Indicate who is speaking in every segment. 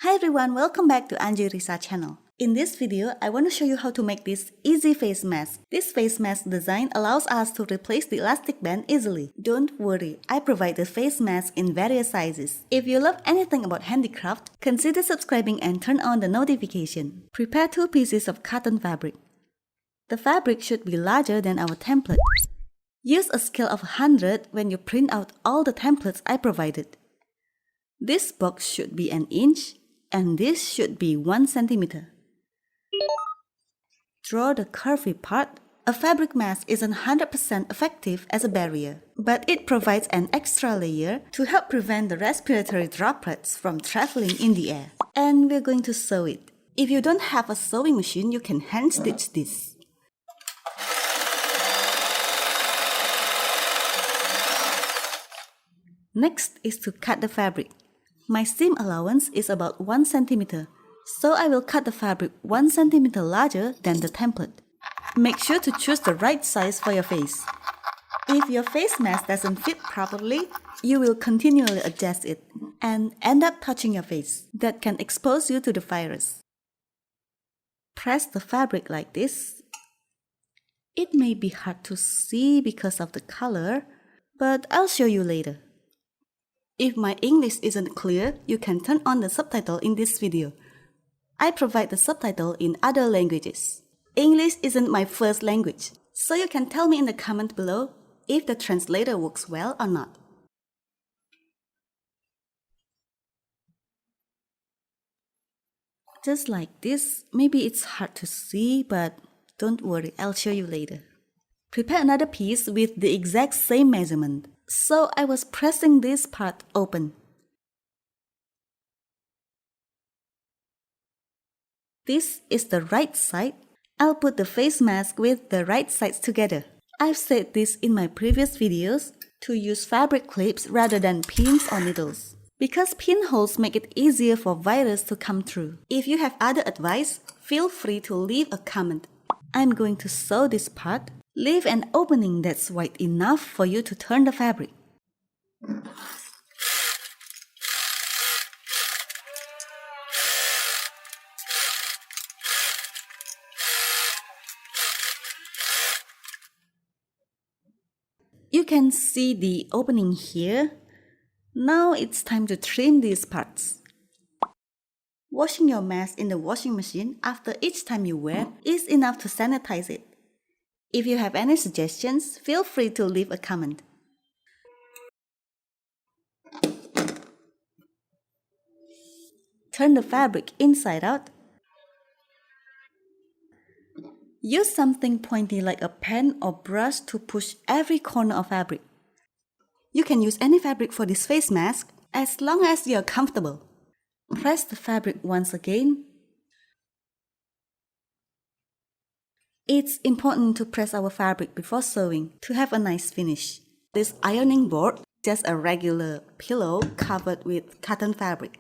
Speaker 1: Hi everyone, welcome back to Anji Risa channel. In this video, I want to show you how to make this easy face mask. This face mask design allows us to replace the elastic band easily. Don't worry, I provide the face mask in various sizes. If you love anything about handicraft, consider subscribing and turn on the notification. Prepare 2 pieces of cotton fabric. The fabric should be larger than our template. Use a scale of 100 when you print out all the templates I provided. This box should be an inch and this should be 1 centimeter. Draw the curvy part. A fabric mask isn't 100% effective as a barrier, but it provides an extra layer to help prevent the respiratory droplets from traveling in the air. And we're going to sew it. If you don't have a sewing machine, you can hand stitch this. Next is to cut the fabric. My seam allowance is about 1 centimeter, so I will cut the fabric 1 centimeter larger than the template. Make sure to choose the right size for your face. If your face mask doesn't fit properly, you will continually adjust it and end up touching your face. That can expose you to the virus. Press the fabric like this. It may be hard to see because of the color, but I'll show you later. If my English isn't clear, you can turn on the subtitle in this video. I provide the subtitle in other languages. English isn't my first language, so you can tell me in the comment below if the translator works well or not. Just like this, maybe it's hard to see, but don't worry, I'll show you later. Prepare another piece with the exact same measurement. So I was pressing this part open. This is the right side. I'll put the face mask with the right sides together. I've said this in my previous videos to use fabric clips rather than pins or needles, because pinholes make it easier for virus to come through. If you have other advice, feel free to leave a comment. I'm going to sew this part. Leave an opening that's wide enough for you to turn the fabric. You can see the opening here. Now it's time to trim these parts. Washing your mask in the washing machine after each time you wear is enough to sanitize it. If you have any suggestions, feel free to leave a comment. Turn the fabric inside out. Use something pointy like a pen or brush to push every corner of fabric. You can use any fabric for this face mask as long as you are comfortable. Press the fabric once again. It's important to press our fabric before sewing to have a nice finish. This ironing board, just a regular pillow covered with cotton fabric.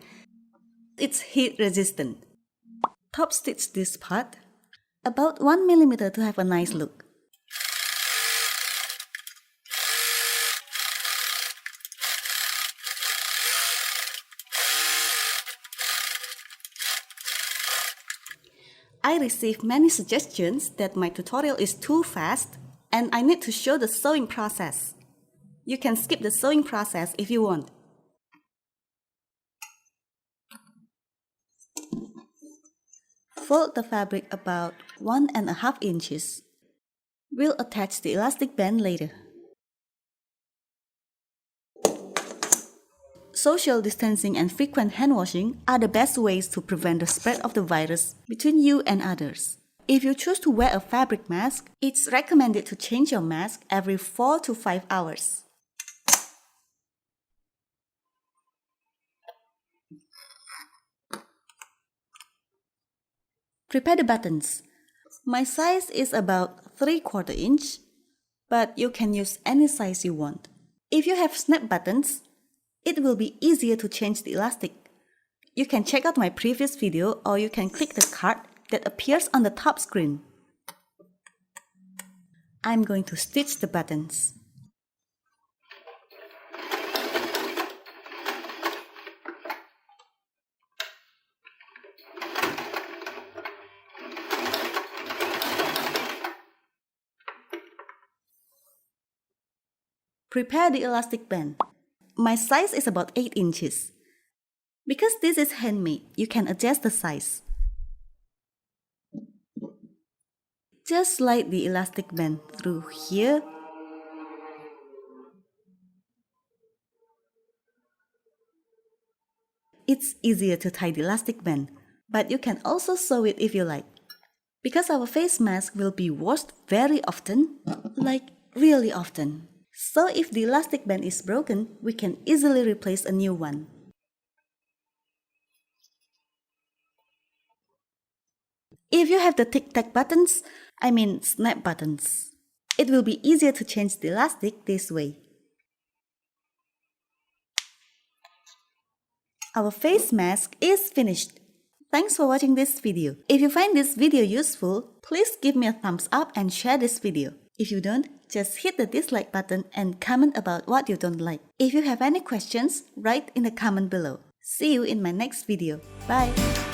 Speaker 1: It's heat resistant. Top stitch this part, about 1 millimeter to have a nice look. I received many suggestions that my tutorial is too fast and I need to show the sewing process. You can skip the sewing process if you want. Fold the fabric about 1.5 inches. We'll attach the elastic band later. Social distancing and frequent hand washing are the best ways to prevent the spread of the virus between you and others. If you choose to wear a fabric mask, it's recommended to change your mask every 4 to 5 hours. Prepare the buttons. My size is about 3/4 inch, but you can use any size you want. If you have snap buttons, it will be easier to change the elastic. You can check out my previous video or you can click the card that appears on the top screen. I'm going to stitch the buttons. Prepare the elastic band. My size is about 8 inches. Because this is handmade, you can adjust the size. Just slide the elastic band through here. It's easier to tie the elastic band, but you can also sew it if you like. Because our face mask will be washed very often, like really often. So if the elastic band is broken, we can easily replace a new one. If you have the tic-tac buttons, snap buttons, it will be easier to change the elastic this way. Our face mask is finished. Thanks for watching this video. If you find this video useful, please give me a thumbs up and share this video. If you don't, just hit the dislike button and comment about what you don't like. If you have any questions, write in the comment below. See you in my next video. Bye!